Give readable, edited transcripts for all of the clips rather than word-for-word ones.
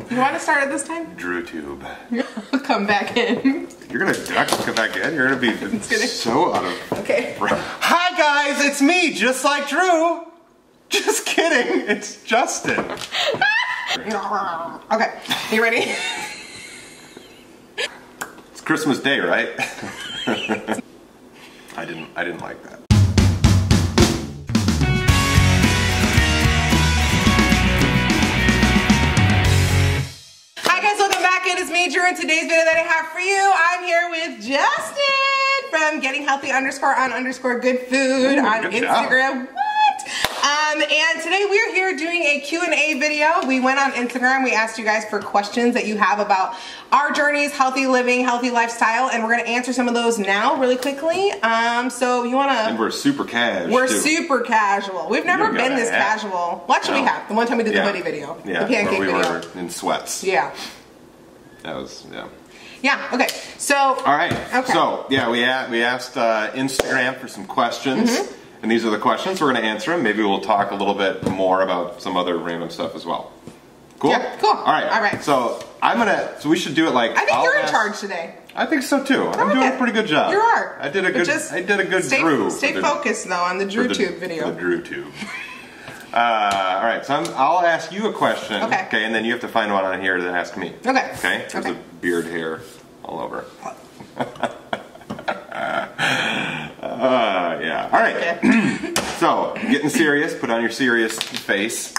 You want to start it this time? DrewTube. Come back in. You're gonna duck and come back in? You're gonna be so out of... Okay. Hi guys, it's me, just like Drew. Just kidding, it's Justin. Okay, you ready? It's Christmas Day, right? I didn't like that. Hi guys, welcome back. It is me, Drew, and today's video that I have for you, I'm here with Justin from gettinghhealthy_on_good food on Instagram. Job. And today we are here doing a Q&A video. We went on Instagram, we asked you guys for questions that you have about our journeys, healthy living, healthy lifestyle, and we're gonna answer some of those now really quickly. So you wanna... And we're super casual. We're super casual. We've never been this casual. Well, actually we have. The one time we did the hoodie video. Yeah, the pancake where we video. were in sweats. Yeah. That was, yeah. Yeah, okay. So... Alright, okay. So, yeah, we asked Instagram for some questions. And these are the questions. We're going to answer them. Maybe we'll talk a little bit more about some other random stuff as well. Cool? Yeah, cool. All right. All right. So so we should do it like... I think you're in charge today. I think so too. I'm doing a pretty good job. You are. I did a good Drew. Stay focused though on the DrewTube video. The DrewTube. All right, so I'll ask you a question. Okay. Okay, and then you have to find one on here to ask me. Okay. Okay? There's a beard hair all over. Yeah. All right. Okay. So, getting serious. Put on your serious face.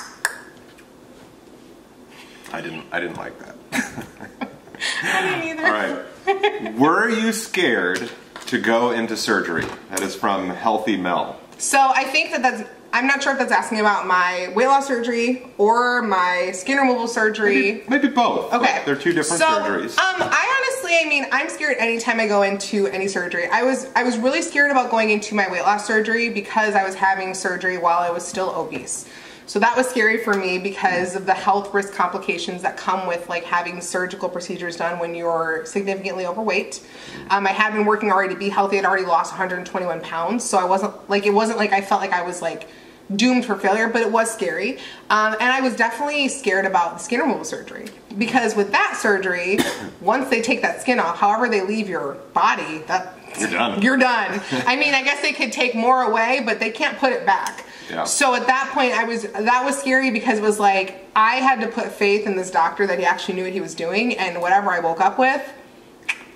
I didn't like that. I didn't either. All right. Were you scared to go into surgery? That is from Healthy Mel. So I think I'm not sure if that's asking about my weight loss surgery or my skin removal surgery. Maybe both. Okay. They're two different surgeries. I'm scared anytime I go into any surgery. I was really scared about going into my weight loss surgery because I was having surgery while I was still obese. So that was scary for me because of the health risk complications that come with like having surgical procedures done when you're significantly overweight. I had been working already to be healthy. I'd already lost 121 pounds. So it wasn't like I felt like I was like doomed for failure, but it was scary. And I was definitely scared about the skin removal surgery because with that surgery, once they take that skin off, however they leave your body, you're done. You're done. I mean, I guess they could take more away, but they can't put it back. Yeah. So at that point, that was scary because it was like, I had to put faith in this doctor that he actually knew what he was doing, and whatever I woke up with,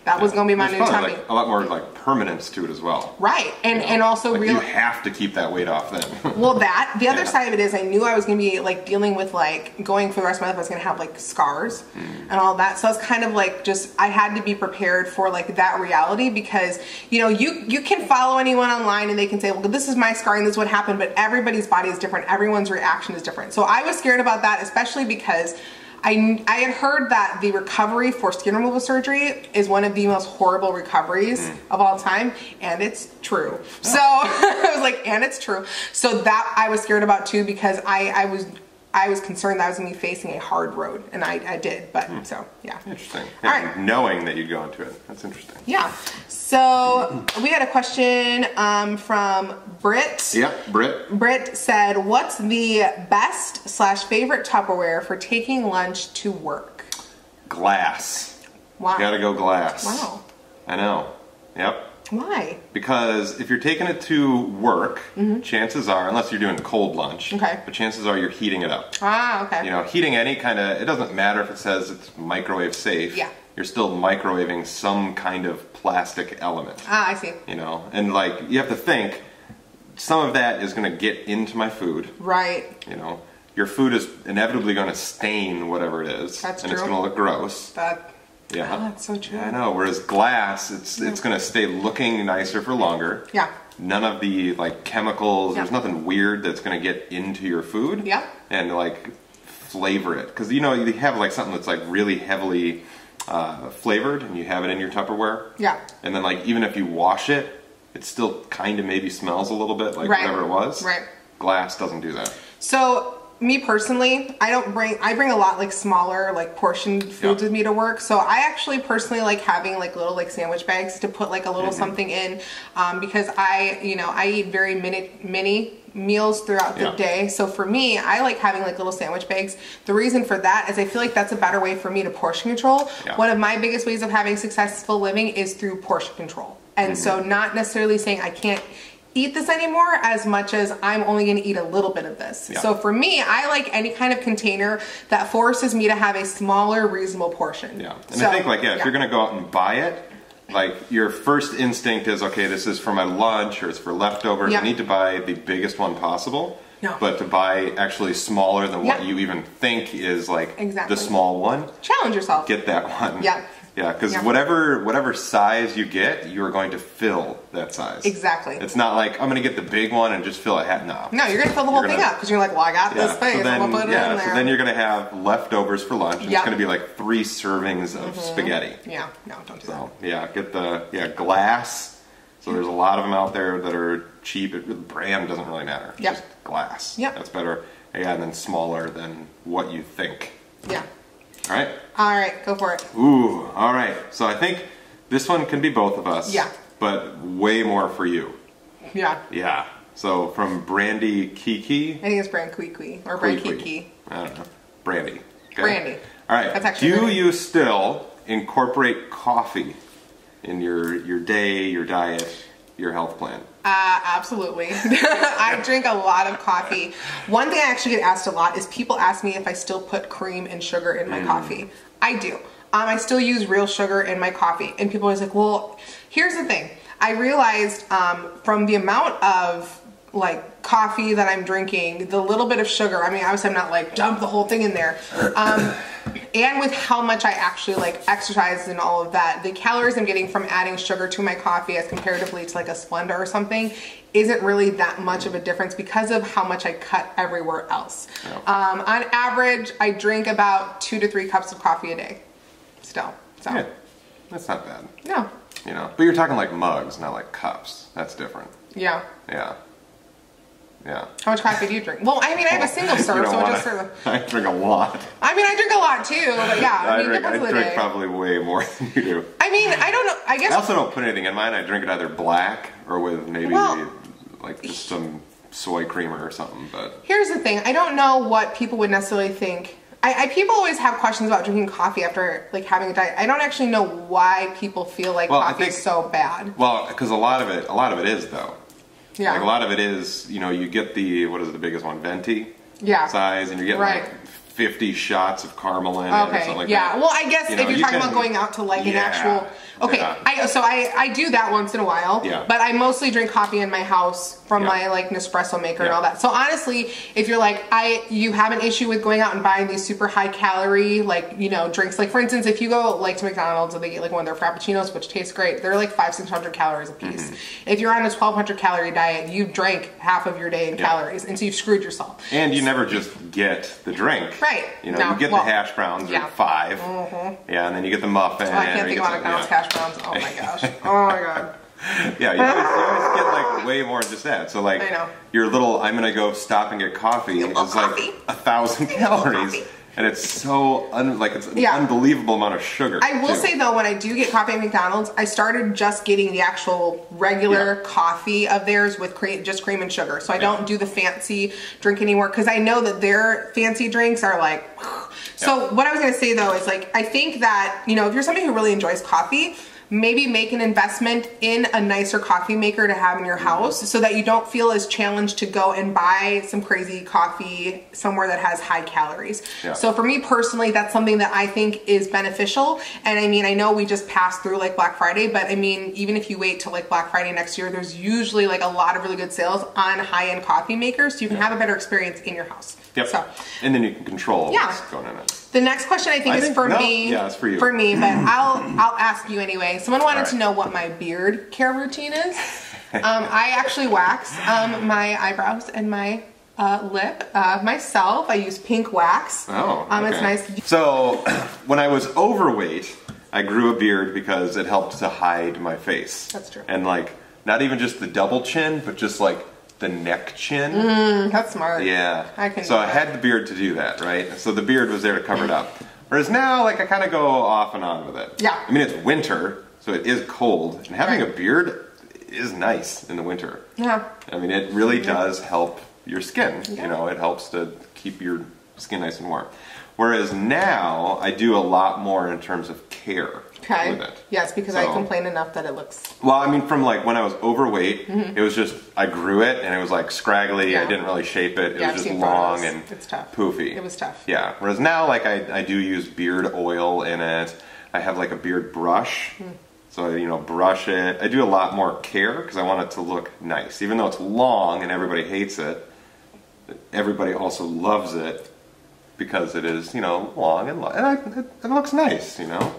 that was going to be my new tummy. Like a lot more like permanence to it as well. Right, and also like you have to keep that weight off then. Well, the other side of it is I knew I was going to be like dealing with like going for the rest of my life. I was going to have like scars and all that. So I was kind of like I had to be prepared for like that reality because you can follow anyone online and they can say, well, this is my scar and this is what happened, but everybody's body is different. Everyone's reaction is different. So I was scared about that, especially because I had heard that the recovery for skin removal surgery is one of the most horrible recoveries of all time, and it's true. So I was like, and it's true. So that I was scared about too because I was concerned that I was going to be facing a hard road, and I did, but so yeah. Interesting. All right. Knowing that you'd go into it, that's interesting. Yeah. So we had a question from Britt. Yep, Britt. Britt said, what's the best/favorite Tupperware for taking lunch to work? Glass. Wow. You gotta go glass. Wow. I know. Yep. Why? Because if you're taking it to work, chances are, unless you're doing cold lunch, but chances are you're heating it up. Ah, okay. Heating any kind of, it doesn't matter if it says it's microwave safe. Yeah. You're still microwaving some kind of plastic element. Ah, I see. And like, you have to think, some of that is going to get into my food. Right. Your food is inevitably going to stain whatever it is. That's true. And it's going to look gross. Yeah. Oh, that's so true. Yeah, I know. Whereas glass, it's going to stay looking nicer for longer. Yeah. None of the like chemicals. There's nothing weird that's going to get into your food. Yeah. And like flavor it, because you have like something that's like really heavily flavored, and you have it in your Tupperware. Yeah. And then like even if you wash it, it still kind of maybe smells a little bit like whatever it was. Right. Glass doesn't do that. So me personally, I bring a lot like smaller like portioned foods with me to work. So I actually personally like having like little like sandwich bags to put like a little something in because I eat very mini meals throughout the day. So for me, I like having like little sandwich bags. The reason for that is I feel like that's a better way for me to portion control. One of my biggest ways of having successful living is through portion control. And so not necessarily saying I can't eat this anymore as much as I'm only going to eat a little bit of this. So for me, I like any kind of container that forces me to have a smaller, reasonable portion. And I think like, if you're going to go out and buy it, like your first instinct is, okay, this is for my lunch or it's for leftovers. I need to buy the biggest one possible. But to buy actually smaller than what you even think is like the small one. Challenge yourself. Get that one. Yeah, because whatever size you get, you are going to fill that size. Exactly. It's not like, I'm going to get the big one and just fill it. No. No, you're going to fill the whole thing up because you're like, well, I got this space. So then, I'm going to put it in there. So then you're going to have leftovers for lunch. And it's going to be like 3 servings of spaghetti. Yeah, no, don't do that. So, get the glass. So there's a lot of them out there that are cheap. The brand doesn't really matter. Just glass. That's better. And then smaller than what you think. All right? All right, go for it. Ooh, all right. So I think this one can be both of us. But way more for you. Yeah. So from Brandy Kiki. I think it's Brand Kiki or Brand Kiki. I don't know. Brandy. Okay. Brandy. All right. That's actually Do you still incorporate coffee in your day, your diet, your health plan? Absolutely. I drink a lot of coffee. One thing I actually get asked a lot is people ask me if I still put cream and sugar in my coffee. I do. I still use real sugar in my coffee. And people are always like, well, here's the thing. I realized from the amount of like coffee that I'm drinking, the little bit of sugar, I mean, obviously I'm not like dump the whole thing in there. And with how much I actually like exercise and all of that, the calories I'm getting from adding sugar to my coffee as comparatively to like a Splenda or something isn't really that much of a difference because of how much I cut everywhere else. On average, I drink about 2 to 3 cups of coffee a day still. So yeah, that's not bad. No. You know, but you're talking like mugs, not like cups. That's different. Yeah. Yeah. Yeah. How much coffee do you drink? Well, I mean, I have a single serve, so I just sort of... I drink a lot. I mean, I drink a lot too, but yeah, I drink probably way more than you do. I mean, I don't know, I guess... I also don't put anything in mine. I drink it either black or with maybe like just some soy creamer or something, but... Here's the thing. I don't know what people would necessarily think. People always have questions about drinking coffee after like having a diet. I don't actually know why people feel like coffee is so bad. Well, because a lot of it is though. Yeah. Like a lot of it is, you know, you get the, what is the biggest one, venti size, and you're getting like 50 shots of caramel in it or something like that. Well, I guess if you're talking about going out to like an actual... Okay, I do that once in a while, but I mostly drink coffee in my house from my like Nespresso maker and all that. So honestly, if you're like, you have an issue with going out and buying these super high calorie, like, you know, drinks, like for instance, if you go like to McDonald's and they get like one of their Frappuccinos, which tastes great, they're like 500-600 calories a piece. If you're on a 1,200 calorie diet, you drank half of your day in calories, and so you've screwed yourself. And you never just get the drink. Right. You know, you get the hash browns at 5. Yeah, and then you get the muffin. I can't think about McDonald's hash browns. Oh my gosh. Oh my god. Yeah, you always get like way more than just that. So like your little, I'm gonna go stop and get coffee is like 1,000 calories. And it's so, it's an unbelievable amount of sugar. I will say though, when I do get coffee at McDonald's, I started just getting the actual regular coffee of theirs with just cream and sugar. So I don't do the fancy drink anymore because I know that their fancy drinks are like... So what I was going to say though is like, I think that, you know, if you're somebody who really enjoys coffee, maybe make an investment in a nicer coffee maker to have in your house so that you don't feel as challenged to go and buy some crazy coffee somewhere that has high calories. So for me personally, that's something that I think is beneficial. And I mean, I know we just passed through like Black Friday, but I mean, even if you wait till like Black Friday next year, there's usually like a lot of really good sales on high-end coffie makers, so you can have a better experience in your house. So, and then you can control what's going in it. The next question I think is for me. Yeah, it's for you. For me, but I'll ask you anyway. Someone wanted to know what my beard care routine is. I actually wax my eyebrows and my lip myself. I use pink wax. Oh, okay. It's nice. So when I was overweight, I grew a beard because it helped to hide my face. That's true. And like not even just the double chin, but just like the neck chin. That's smart. Yeah. I had the beard to do that, right? So the beard was there to cover it up. Whereas now, like I kind of go off and on with it. Yeah. I mean, it's winter, so it is cold, and having a beard is nice in the winter. Yeah. I mean, it really does help your skin. You know, it helps to keep your skin nice and warm. Whereas now, I do a lot more in terms of care with it. Yes, because I complain enough that it looks... Well, I mean, from like when I was overweight, it was just, I grew it and it was like scraggly. I didn't really shape it. It was just long and poofy. It was tough. Yeah. Whereas now, like I do use beard oil in it. I have like a beard brush. So, you know, brush it. I do a lot more care because I want it to look nice. Even though it's long and everybody hates it, everybody also loves it because it is, you know, long and long. And it looks nice, you know.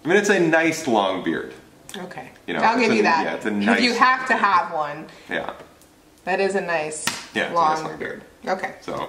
I mean, it's a nice long beard. Okay. You know, I'll give you that. Yeah, it's a nice... If you have to have one. Yeah. That is a nice long beard. Okay. So, all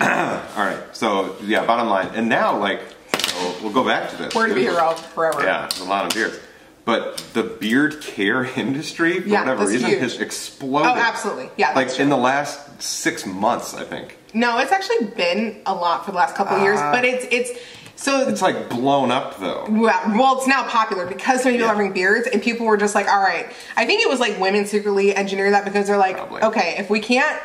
right. So, yeah, bottom line. And now, like... So we'll go back to this. We're going to be here forever. Yeah, a lot of beards. But the beard care industry, for whatever reason, has exploded. Oh, absolutely. Yeah, like in the last 6 months, I think. No, it's actually been a lot for the last couple of years, but it's like blown up though. Well, it's now popular because so many people are having beards, and people were just like, all right. I think it was like women secretly engineered that because they're like, okay, if we can't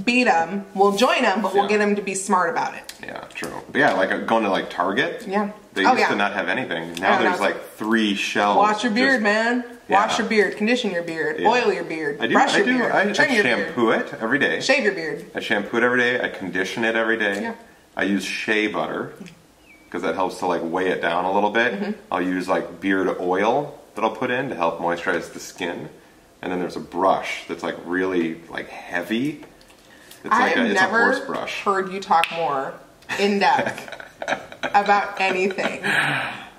beat them, we'll join them, but we'll get them to be smart about it. Yeah, true. But yeah, like going to like Target. Yeah. They used to not have anything. Now there's like 3 shelves. Wash your beard, man. Wash your beard. Condition your beard. Oil your beard. Brush your beard. I shampoo it every day. Shave your beard. I shampoo it every day. I condition it every day. Yeah. I use shea butter because that helps to like weigh it down a little bit. I'll use like beard oil that I'll put in to help moisturize the skin. And then there's a brush that's like really like heavy. It's like it's a horse brush. Heard you talk more in depth about anything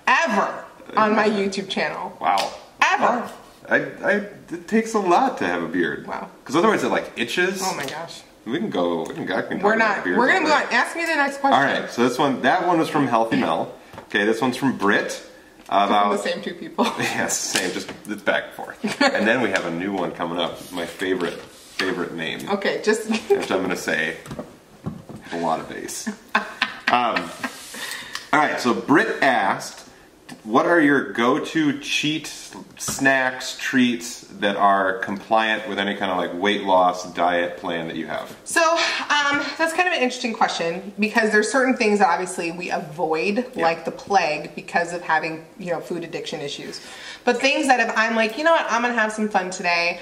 ever on my YouTube channel. Wow. Ever. It takes a lot to have a beard. Wow. Because otherwise it like itches. Oh my gosh. We can go. We're not. We're gonna move on. Ask me the next question. All right. So that one was from Healthy Mel. Okay. This one's from Britt. About the same 2 people. Yes, same. Just it's back and forth. And then we have a new one coming up. My favorite name. Okay, which I'm going to say a lot of bass. All right, so Britt asked, what are your go-to cheat snacks, treats that are compliant with any kind of like weight loss diet plan that you have? So that's kind of an interesting question because there's certain things that obviously we avoid like the plague because of having, you know, food addiction issues. But things that if I'm like, you know what, I'm going to have some fun today.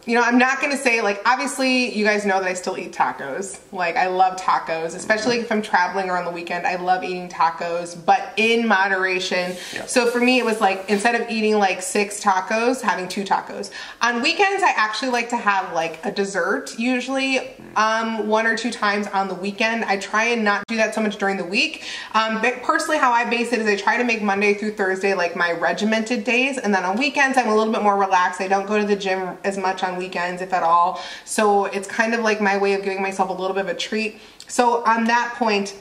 You know, I'm not going to say, like, obviously, you guys know that I still eat tacos. Like, I love tacos, especially if I'm traveling or on the weekend. I love eating tacos, but in moderation. Yeah. So for me, it was like, instead of eating like 6 tacos, having 2 tacos. On weekends, I actually like to have like a dessert, usually 1 or 2 times on the weekend. I try and not do that so much during the week. But personally, how I base it is I try to make Monday through Thursday like my regimented days, and then on weekends, I'm a little bit more relaxed. I don't go to the gym as much on weekends, if at all. So it's kind of like my way of giving myself a little bit of a treat. So on that point,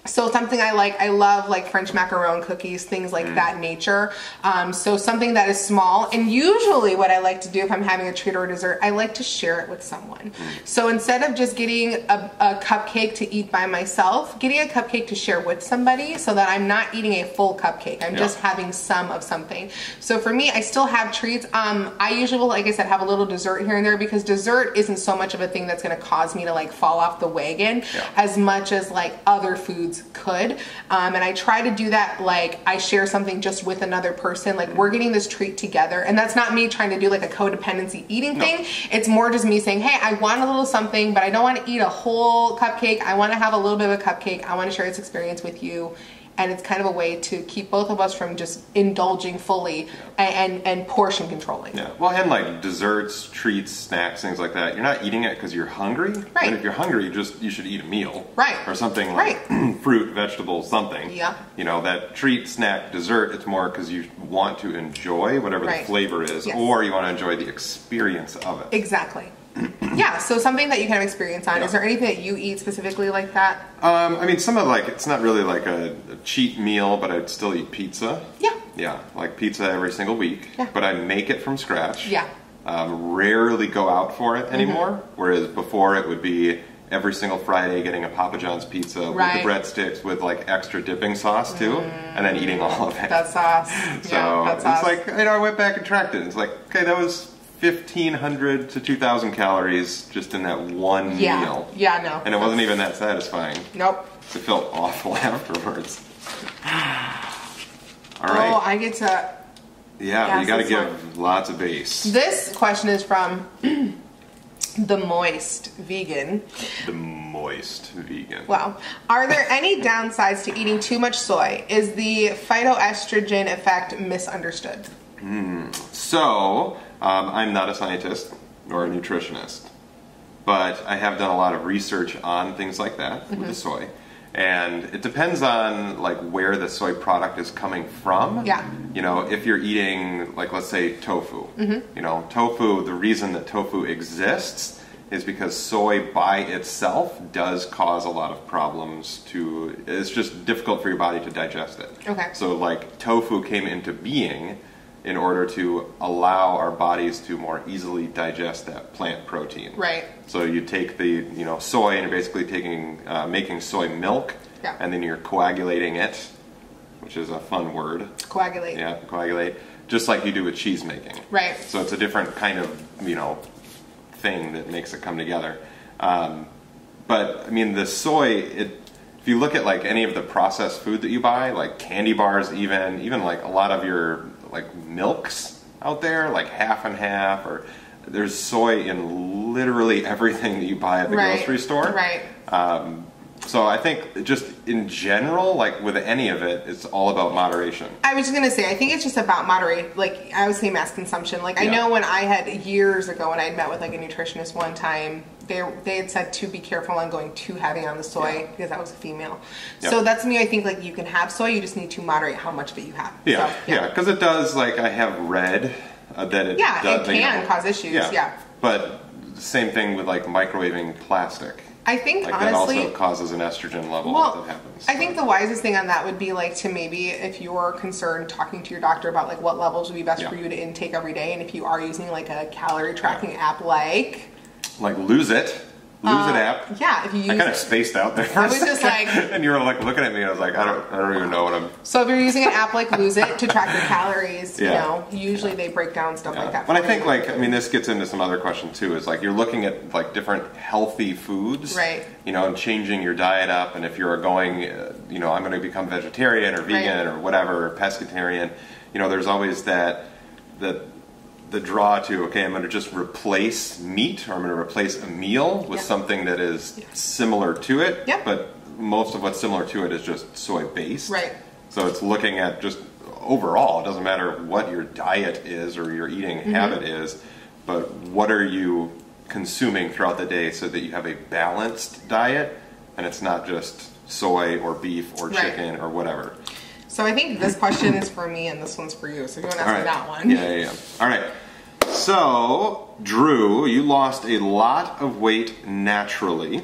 so something I love like French macaron cookies, things like that nature. So something that is small. And usually what I like to do if I'm having a treat or a dessert, I like to share it with someone. So instead of just getting a cupcake to eat by myself, getting a cupcake to share with somebody so that I'm not eating a full cupcake. I'm just having some of something. So for me, I still have treats. I usually will, like I said, have a little dessert here and there because dessert isn't so much of a thing that's going to cause me to like fall off the wagon as much as like other foods could. And I try to do that, like I share something just with another person, like we're getting this treat together, and that's not me trying to do like a codependency eating thing. It's more just me saying, hey, I want a little something, but I don't want to eat a whole cupcake. I want to have a little bit of a cupcake. I want to share this experience with you. And it's kind of a way to keep both of us from just indulging fully and portion controlling. Yeah, well, and like desserts, treats, snacks, things like that. You're not eating it because you're hungry. Right. And if you're hungry, you should eat a meal. Right. Or something like fruit, vegetables, something. Yeah. You know, that treat, snack, dessert, it's more because you want to enjoy whatever the flavor is, or you want to enjoy the experience of it. Exactly. Yeah, so something that you kind of experience on. Is there anything that you eat specifically like that? I mean, some of like, it's not really like a cheat meal, but I'd still eat pizza. Yeah. Yeah, like pizza every single week. Yeah. But I make it from scratch. Yeah. Rarely go out for it anymore, whereas before it would be, every single Friday getting a Papa John's pizza with the breadsticks with like extra dipping sauce too, and then eating all of it. That sauce. So it's like, you know, I went back and tracked it. It's like, okay, that was 1,500 to 2,000 calories just in that one meal. Yeah, no. And it wasn't even that satisfying. Nope. It felt awful afterwards. All right. Oh, I get to... Yeah, you got to give lots of base. This question is from the Moist Vegan. The Moist Vegan. Wow. Are there any downsides to eating too much soy? Is the phytoestrogen effect misunderstood? So, I'm not a scientist nor a nutritionist, but I have done a lot of research on things like that with the soy. And it depends on like where the soy product is coming from. Yeah. You know, if you're eating, like, let's say tofu. You know, tofu, the reason that tofu exists is because soy by itself does cause a lot of problems to, it's just difficult for your body to digest it. Okay. So like tofu came into being in order to allow our bodies to more easily digest that plant protein. Right. So you take the, you know, soy and you're basically taking, making soy milk, and then you're coagulating it, which is a fun word. Coagulate. Yeah, coagulate. Just like you do with cheese making. Right. So it's a different kind of, you know, thing that makes it come together. But I mean, the soy, if you look at like any of the processed food that you buy, like candy bars, even like a lot of your like milks out there, like half and half, or there's soy in literally everything that you buy at the grocery store. Right. So I think just in general, like with any of it, it's all about moderation. I was just going to say, I think it's just about moderate, like I would say mass consumption. Like I know when I had years ago when I had met with like a nutritionist one time, they had said to be careful on going too heavy on the soy because I was a female. So that's me. I think like you can have soy, you just need to moderate how much of it you have. Yeah, so, yeah, because it does, like I have read that it does, it can cause issues. Yeah. But same thing with like microwaving plastic. I think like honestly, that also causes an estrogen level that happens. I think the wisest thing on that would be like to maybe, if you're concerned, talking to your doctor about like what levels would be best for you to intake every day, and if you are using like a calorie tracking app like Lose It. Lose It app. Yeah, if you use I kind of spaced out there for a second. just like, and you were like looking at me, and I was like, I don't even know what I'm. So if you're using an app like Lose It to track your calories, you know, usually they break down stuff like that. But I think like, I mean, this gets into some other question too. Is like you're looking at like different healthy foods, right? You know, and changing your diet up. And if you're going, you know, I'm going to become vegetarian or vegan or whatever, or pescatarian. You know, there's always the draw to, okay, I'm going to just replace meat, or I'm going to replace a meal with something that is similar to it, but most of what's similar to it is just soy based. Right. So it's looking at just overall, it doesn't matter what your diet is or your eating habit is, but what are you consuming throughout the day so that you have a balanced diet and it's not just soy or beef or chicken or whatever. So I think this question is for me and this one's for you. So if you want to ask me that one. Yeah. All right. So, Drew, you lost a lot of weight naturally.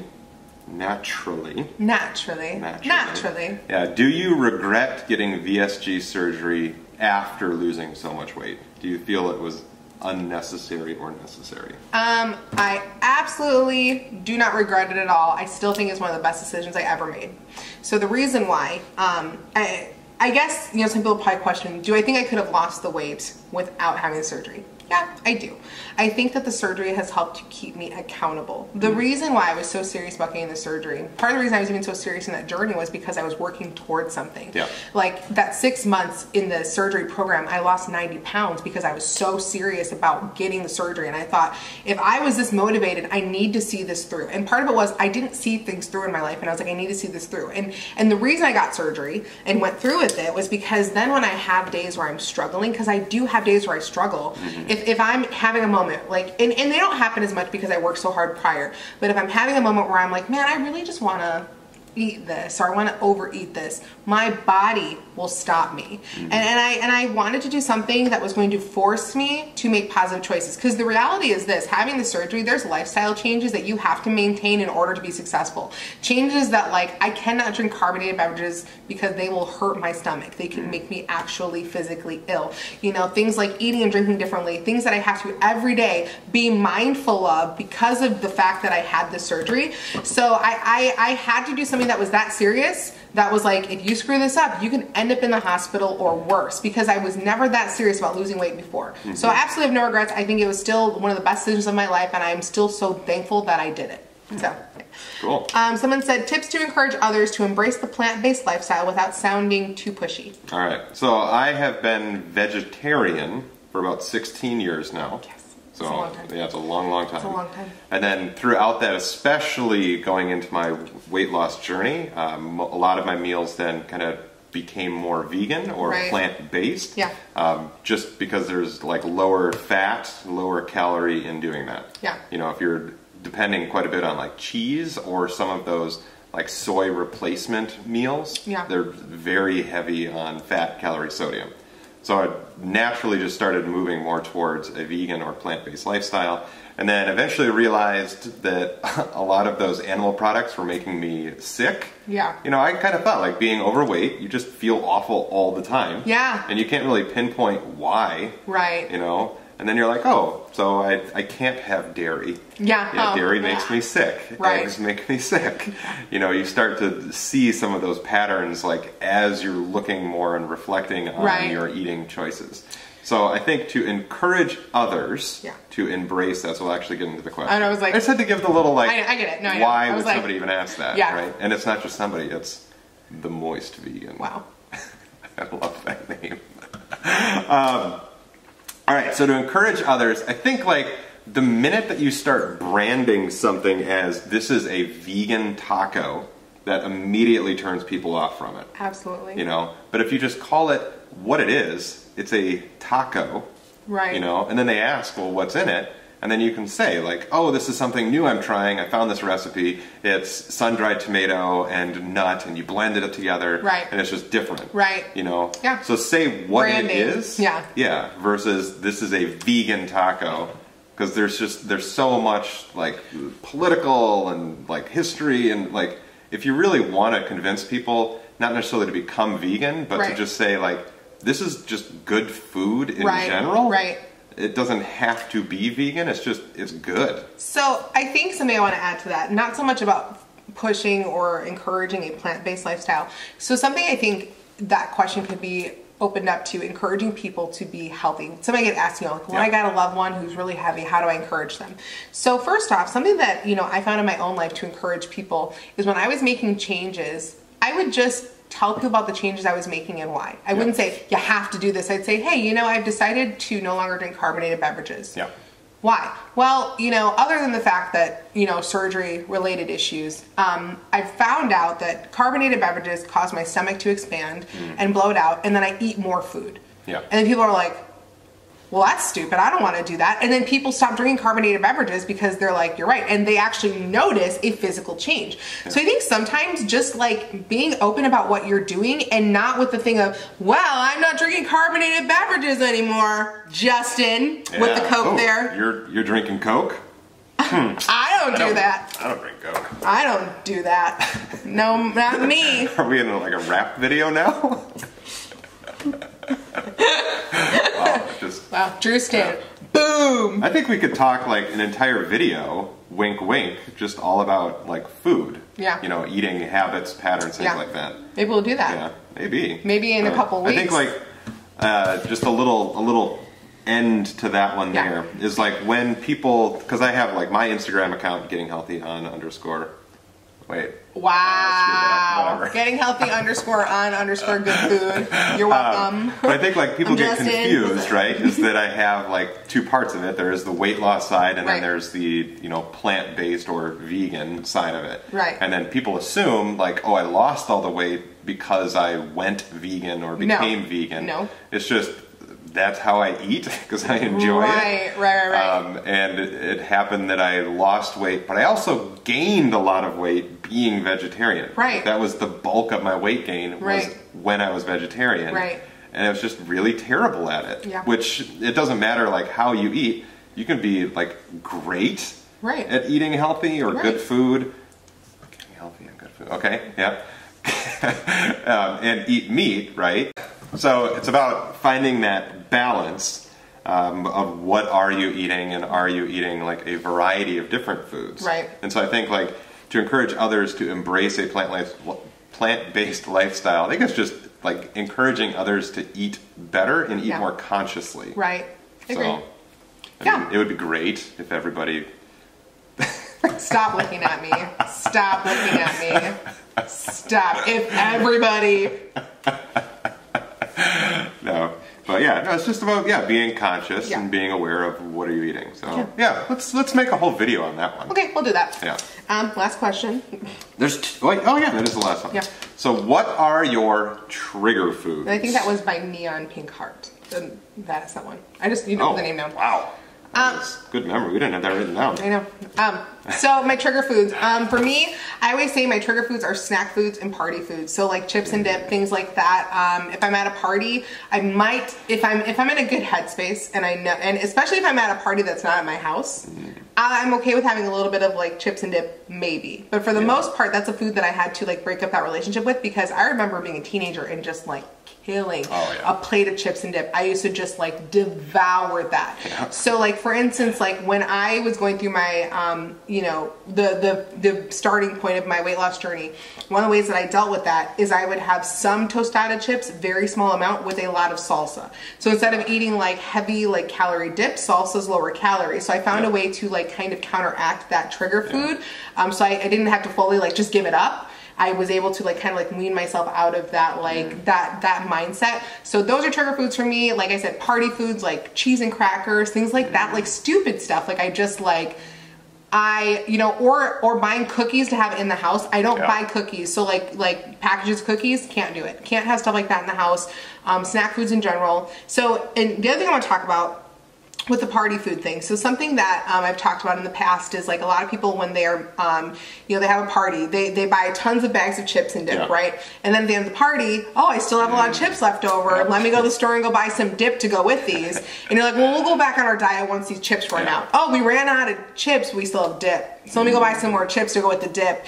Naturally. Yeah. Do you regret getting VSG surgery after losing so much weight? Do you feel it was unnecessary or necessary? I absolutely do not regret it at all. I still think it's one of the best decisions I ever made. So the reason why, I guess, you know, some people probably question, do I think I could have lost the weight without having the surgery? Yeah, I do. I think that the surgery has helped to keep me accountable. The reason why I was so serious about getting the surgery, part of the reason I was even so serious in that journey was because I was working towards something. Yeah. Like that 6 months in the surgery program, I lost 90 pounds because I was so serious about getting the surgery. And I thought, if I was this motivated, I need to see this through. And part of it was I didn't see things through in my life. And I was like, I need to see this through. And the reason I got surgery and went through with it was because then when I have days where I'm struggling, because I do have days where I struggle, if I'm having a moment, like, and they don't happen as much because I worked so hard prior, but if I'm having a moment where I'm like, man, I really just want to eat this or I want to overeat this, my body will stop me. And I wanted to do something that was going to force me to make positive choices. Because the reality is this, having the surgery, there's lifestyle changes that you have to maintain in order to be successful. Changes that, like, I cannot drink carbonated beverages because they will hurt my stomach. They can make me actually physically ill. You know, things like eating and drinking differently, things that I have to every day be mindful of because of the fact that I had the surgery. So I had to do something that was that serious, that was like, if you screw this up, you can end up in the hospital or worse, because I was never that serious about losing weight before. So I absolutely have no regrets. I think it was still one of the best decisions of my life, and I'm still so thankful that I did it. So cool. Someone said, tips to encourage others to embrace the plant-based lifestyle without sounding too pushy. All right, so I have been vegetarian for about 16 years now. Yes. So, it's a long time. yeah, it's a long, long time. It's a long time. And then throughout that, especially going into my weight loss journey, a lot of my meals then kind of became more vegan or plant-based. Yeah. Just because there's like lower fat, lower calorie in doing that. Yeah. You know, if you're depending quite a bit on like cheese or some of those like soy replacement meals, they're very heavy on fat, calorie, sodium. So I naturally just started moving more towards a vegan or plant-based lifestyle, and then eventually realized that a lot of those animal products were making me sick. Yeah. You know, I kind of thought, like, being overweight, you just feel awful all the time. Yeah. And you can't really pinpoint why. Right. You know? And then you're like, oh, so I can't have dairy. Yeah. Dairy makes me sick. Right. Eggs make me sick. You know, you start to see some of those patterns, like, as you're looking more and reflecting on your eating choices. So I think to encourage others to embrace that, so we'll actually get into the question. And I was like, I just had to give the little, like, I get it. No, I why would like, somebody even ask that, right? And it's not just somebody, it's the Moist Vegan. Wow. I love that name. All right, so to encourage others, I think like the minute that you start branding something as this is a vegan taco, that immediately turns people off from it. Absolutely. You know, but if you just call it what it is, it's a taco. Right. You know, and then they ask, well, what's in it? And then you can say like, oh, this is something new I'm trying. I found this recipe. It's sun-dried tomato and nut, and you blended it together. Right. And it's just different. Right. You know? Yeah. So say what branding. It is. Yeah. Yeah. Versus this is a vegan taco. Because there's so much like political and like history and like if you really want to convince people not necessarily to become vegan, but to just say like this is just good food in general. Right. It doesn't have to be vegan, it's good. So I think something I want to add to that, not so much about pushing or encouraging a plant-based lifestyle. So something I think that question could be opened up to encouraging people to be healthy. Somebody get asked, you know, like, when I got a loved one who's really heavy, how do I encourage them? So first off, something that, you know, I found in my own life to encourage people is when I was making changes, I would just tell people about the changes I was making and why. I wouldn't say, you have to do this. I'd say, hey, you know, I've decided to no longer drink carbonated beverages. Yeah. Why? Well, you know, other than the fact that, you know, surgery-related issues, I've found out that carbonated beverages cause my stomach to expand and bloat out, and then I eat more food. Yeah. And then people are like, well, that's stupid. I don't want to do that. And then people stop drinking carbonated beverages because they're like, you're right. And they actually notice a physical change. Yeah. So I think sometimes just like being open about what you're doing and not with the thing of, well, I'm not drinking carbonated beverages anymore, Justin, with the Coke there. You're drinking Coke? I don't do that. I don't drink Coke. I don't do that. No, not me. Are we in like a rap video now? Wow, Drew stand. Boom! I think we could talk like an entire video, wink wink, just all about like food. Yeah. You know, eating habits, patterns, things like that. Maybe we'll do that. Yeah, maybe. Maybe in a couple weeks. I think like just a little end to that one there is like when people, because I have like my Instagram account, Getting Healthy on _ wait. Wow. Getting Healthy _ good food. You're welcome. But I think like people get confused, right? Is that I have like two parts of it. There is the weight loss side and then there's the, you know, plant-based or vegan side of it. Right. And then people assume like, oh, I lost all the weight because I went vegan or became vegan. No. It's just that's how I eat because I enjoy it. Right. And it happened that I lost weight, but I also gained a lot of weight being vegetarian. Right. That was the bulk of my weight gain was when I was vegetarian. Right. And I was just really terrible at it. Yeah. Which, it doesn't matter like how you eat. You can be like great at eating healthy or good food. Getting healthy and good food. Okay, yeah. And eat meat, right? So it's about finding that balance of what are you eating, and are you eating like a variety of different foods. Right. And so I think like to encourage others to embrace a plant-based lifestyle, I think it's just like encouraging others to eat better and eat more consciously. Right. Agree. So, I mean, it would be great if everybody... Stop looking at me. Stop looking at me. Stop. If everybody... No. But yeah, no, it's just about being conscious and being aware of what are you eating. So let's make a whole video on that one. Okay, we'll do that. Yeah. Last question. There's that is the last one. Yeah. So what are your trigger foods? I think that was by Neon Pink Heart. That is that one. I just you know the name now. Wow. Good memory. We didn't have that written down. I know. So my trigger foods. For me, I always say my trigger foods are snack foods and party foods. So like chips and dip, things like that. If I'm at a party, I might, if I'm in a good headspace, and I know, and especially if I'm at a party that's not at my house, I'm okay with having a little bit of like chips and dip, maybe. But for the most part, that's a food that I had to like break up that relationship with, because I remember being a teenager and just like killing a plate of chips and dip. I used to just like devour that. Yeah. So like for instance, like when I was going through my you know, the starting point of my weight loss journey, one of the ways that I dealt with that is I would have some tostada chips, very small amount, with a lot of salsa. So instead of eating like heavy like calorie dip, salsa's lower calorie. So I found a way to like kind of counteract that trigger food. So I didn't have to fully like just give it up. I was able to like kind of like wean myself out of that like that mindset. So those are trigger foods for me. Like I said, party foods like cheese and crackers, things like that, like stupid stuff. Like I just like, you know, or buying cookies to have in the house. I don't buy cookies. So like packages of cookies, can't do it. Can't have stuff like that in the house. Snack foods in general. So, and the other thing I want to talk about with the party food thing. So something that I've talked about in the past is like a lot of people when they're, you know, they have a party, they buy tons of bags of chips and dip, right? And then at the end of the party, oh, I still have a lot of chips left over. Let me go to the store and go buy some dip to go with these. And you're like, well, we'll go back on our diet once these chips run out. Oh, we ran out of chips, we still have dip. So let me go buy some more chips to go with the dip.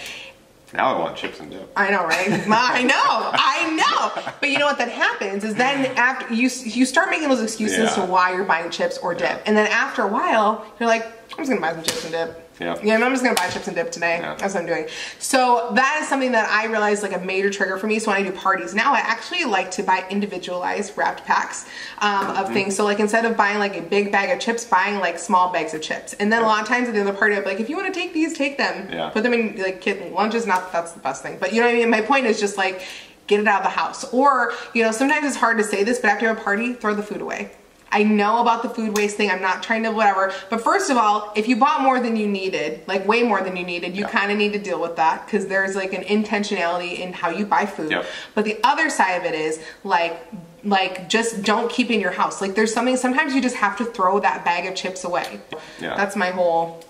Now I want chips and dip. I know, right? I know. But you know what that happens is then after you start making those excuses to why you're buying chips or dip. And then after a while, you're like, I'm just gonna buy some chips and dip. Yeah, I'm just gonna buy chips and dip today. That's what I'm doing. So that is something that I realized like a major trigger for me. So when I do parties now, I actually like to buy individualized wrapped packs of things. So like instead of buying like a big bag of chips, buying like small bags of chips. And then a lot of times at the end of the party, I'd be like, if you want to take these, take them. Put them in like kid lunches. Not that that's the best thing, but you know what I mean. My point is just like get it out of the house. Or you know, sometimes it's hard to say this, but after a party, throw the food away. I know about the food waste thing. I'm not trying to whatever. But first of all, if you bought more than you needed, like way more than you needed, you kind of need to deal with that because there's like an intentionality in how you buy food. But the other side of it is like just don't keep it in your house. Like there's something, sometimes you just have to throw that bag of chips away. That's my whole...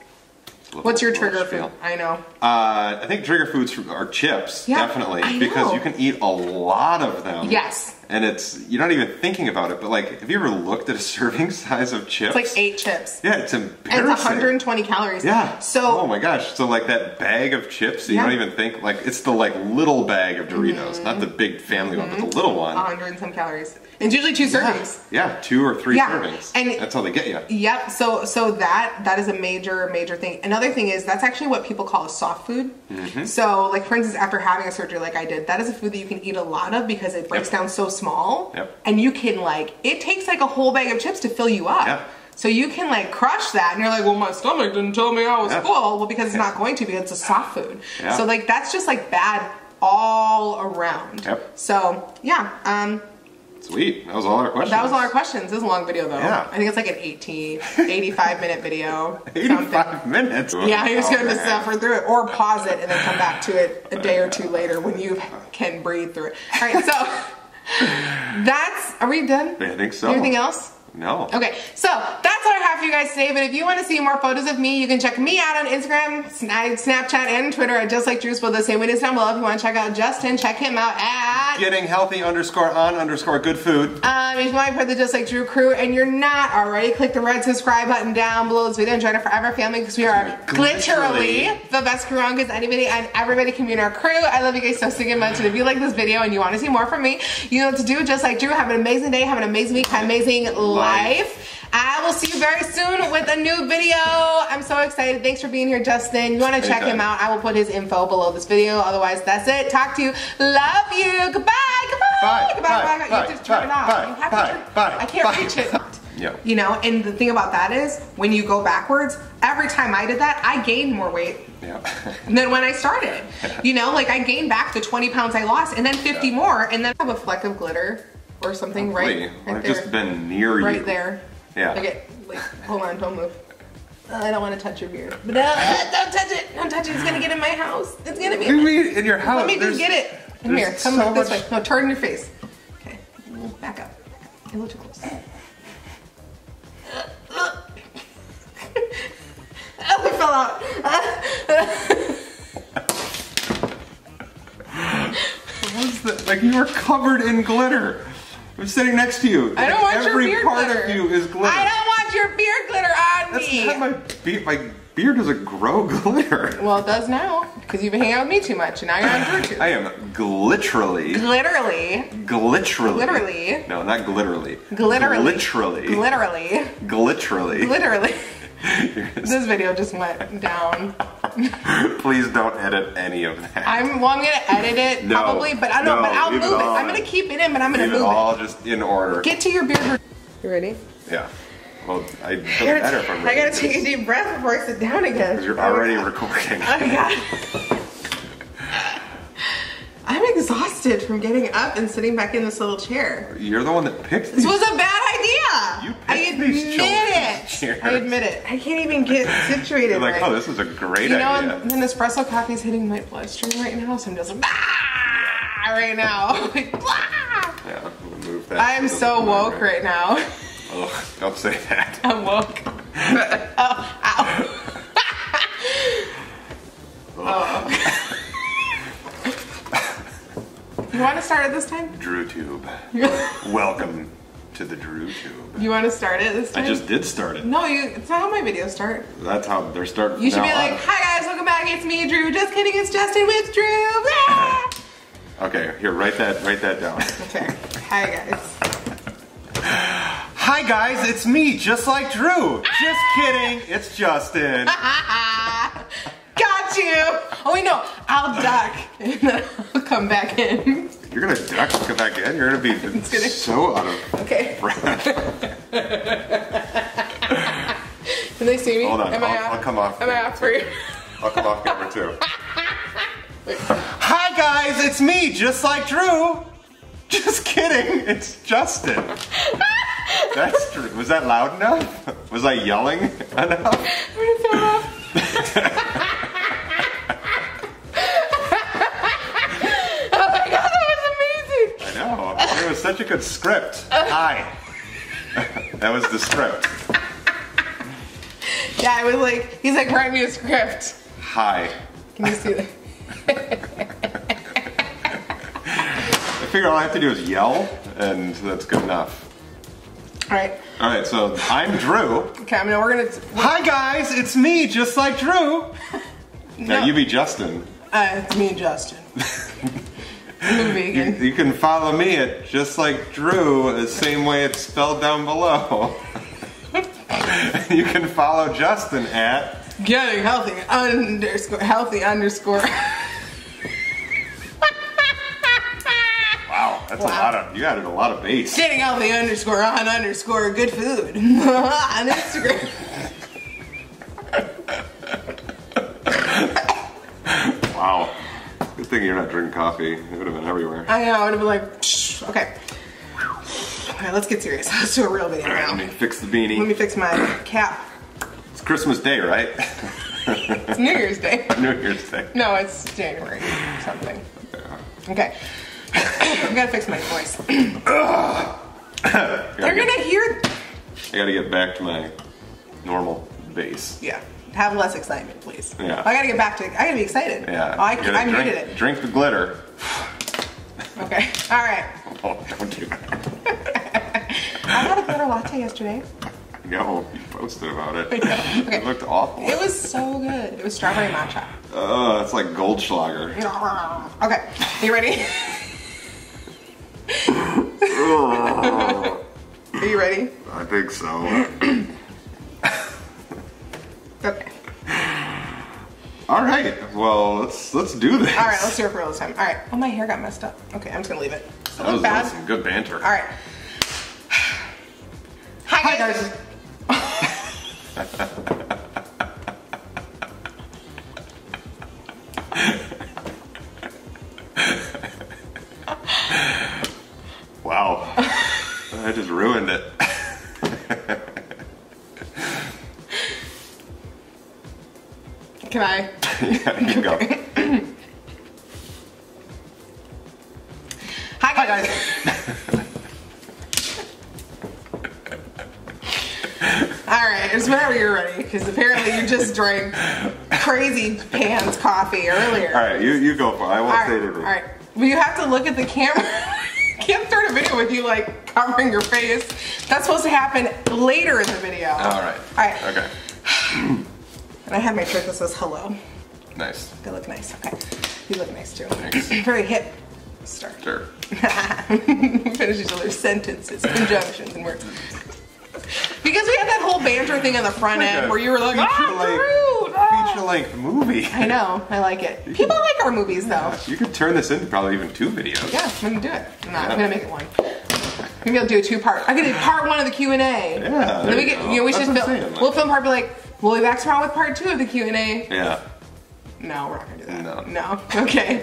What's your trigger food? I know. I think trigger foods are chips, definitely, because you can eat a lot of them. Yes. And you're not even thinking about it, but like, have you ever looked at a serving size of chips? It's like 8 chips. Yeah, it's embarrassing. And it's 120 calories. Yeah. So. Oh my gosh. So like that bag of chips, you don't even think, like, it's the like little bag of Doritos, not the big family one, but the little one. 100 and some calories. It's usually 2 servings. Yeah, 2 or 3 servings. And that's how they get you. Yep. So that is a major thing. Another thing is that's actually what people call a soft food. So like for instance, after having a surgery like I did, that is a food that you can eat a lot of because it breaks down so small. And you can like, it takes like a whole bag of chips to fill you up. So you can like crush that and you're like, well, my stomach didn't tell me I was full. Well, because it's not going to, because it's a soft food. So like that's just like bad all around. So yeah. Sweet. That was all our questions. That was all our questions. This is a long video though. Yeah. I think it's like an 85 minute video. 85 minutes? Yeah, you're just going to suffer through it or pause it and then come back to it a day or two later when you can breathe through it. All right, so are we done? I think so. Anything else? No. Okay, so that's our half you guys today, but if you want to see more photos of me, you can check me out on Instagram, Snapchat, and Twitter at Justlikedrew, spelled the same way as down below. If you want to check out Justin, check him out at gettinghealthy_on_good-food. If you want to be part of the Just Like Drew crew and you're not already, click the red subscribe button down below this video and join our forever family, because we are literally the best crew on, because anybody and everybody can be in our crew. I love you guys so stinking much, and if you like this video and you want to see more from me, you know what to do. Just like Drew, have an amazing day, have an amazing week, have an amazing life. I will see you very soon with a new video. I'm so excited. Thanks for being here, Justin. You want to check him out, I will put his info below this video. Otherwise, that's it. Talk to you. Love you. Goodbye. Goodbye. Bye. Goodbye. Bye. You have to turn it off. You have to turn it off. I can't reach it. Yeah. You know, and the thing about that is, when you go backwards, every time I did that, I gained more weight. Yeah. Than when I started. You know, like I gained back the 20 pounds I lost, and then 50 more, and then I have a fleck of glitter or something right I've there. just been near you. Right there. Yeah. Okay, like, hold on, don't move. I don't want to touch your beard. But don't touch it. Don't touch it. It's gonna get in my house. It's gonna be in your house. Let me just get it. Come here. Come so this way. No, turn your face. Okay. Back up. A little too close. Oh, it fell out. What was that? Like, you were covered in glitter. I'm sitting next to you. I don't want your beard glitter. Every part of you is glitter. I don't want your beard glitter on me. That's not my beard doesn't grow glitter. Well, it does now, because you've been hanging out with me too much, and now you're on Drew too. I am glitterally. No, not glitterally. Literally. This video just went down. Please don't edit any of that. I'm gonna edit it probably, but I don't. But I'll move it. I'm gonna keep it in, but I'm gonna move it. All just in order. Get to your beard. You ready? Yeah. Well, I feel better if I'm ready. I gotta take a deep breath before I sit down again. Because you're already recording. Oh God. I'm exhausted from getting up and sitting back in this little chair. You're the one that picked these. This was a bad idea. You picked these chairs. I admit it. I can't even get situated. You're like, right. Oh, this is a great idea. And then espresso coffee is hitting my bloodstream right now, so I'm just like, right now. Like, yeah, I'm gonna move that. I'm so woke right now. Ugh, don't say that. I'm woke. Oh, ow. Oh. You want to start it this time? DrewTube. Welcome to the DrewTube. You want to start it this time? I just did start it. No, it's not how my videos start. That's how they're starting. You should be like, hi guys, welcome back. It's me, Drew. Just kidding, it's Justin with Drew. Ah! Okay, here, write that down. Okay. Hi guys. Hi guys, it's me, just like Drew. Just kidding, it's Justin. Got you. Oh wait, no, I'll duck and then I'll come back in. You're gonna duck and come back in? You're gonna be so out of breath. Can they see me? Hold on, I'll come off. Am I off for you? I'll come off camera too. Hi guys, it's me, just like Drew. Just kidding, it's Justin. That's true. Was that loud enough? Was I yelling enough? I'm gonna throw off. Oh my God, that was amazing. I know. It was such a good script. Hi. That was the script. Yeah, it was like, he's like, write me a script. Hi. Can you see that? I figure all I have to do is yell, and that's good enough. All right, so I'm Drew. Okay, I mean, we're Hi guys, it's me, just like Drew. Now you be Justin. It's me, Justin. Vegan. You can follow me at just like Drew, the same way it's spelled down below. You can follow Justin at getting healthy underscore. Wow, that's a lot of, you added a lot of bass. Getting healthy underscore on underscore good food on Instagram. Wow. Good thing you're not drinking coffee. It would have been everywhere. I know, I would have been like, shh. Okay. Alright, let's get serious. Let's do a real video now. Let me fix the beanie. Let me fix my cap. It's Christmas Day, right? It's New Year's Day. New Year's Day. No, it's January something. Okay. I gotta fix my voice. They're gonna hear. I gotta get back to my normal base. Yeah. Have less excitement, please. Yeah. I gotta get back to it. I gotta be excited. Yeah. Oh, I muted it. Drink the glitter. Okay. All right. Oh, don't do that. I had a glitter latte yesterday. No, you posted about it. I know. Okay. It looked awful. It was so good. It was strawberry matcha. It's like Goldschlager. Okay. You ready? Are you ready? I think so. Okay. All right. Well, let's do this. All right. Let's do it for real this time. All right. Oh, my hair got messed up. Okay, I'm just gonna leave it. That was some good banter. All right. Hi guys. Wow. I just ruined it. Can I? Yeah, you can go. Hi guys. Alright, it's whenever you're ready, because apparently you just drank crazy pants coffee earlier. Alright, you go for it. I won't say anything. Alright. Well, you have to look at the camera. Can't start a video with you like covering your face. That's supposed to happen later in the video. Alright. Alright. Okay. And I have my shirt that says hello. Nice. They look nice. Okay. You look nice too. Thanks. Very hip. Start. Sure. Finish each other's sentences, conjunctions, and words. Because we had that whole banter thing on the front end where you were like, feature-length movie. I know, I like it. People like our movies though. You could turn this into probably even 2 videos. Yeah, I'm gonna do it. No, I'm gonna make it one. Maybe I'll do a 2-part. I could do part 1 of the Q&A. Yeah. And then we get, we should film. We'll film part. Be like, we'll be back tomorrow with part 2 of the Q&A. Yeah. No, we're not gonna do that. No. No. Okay.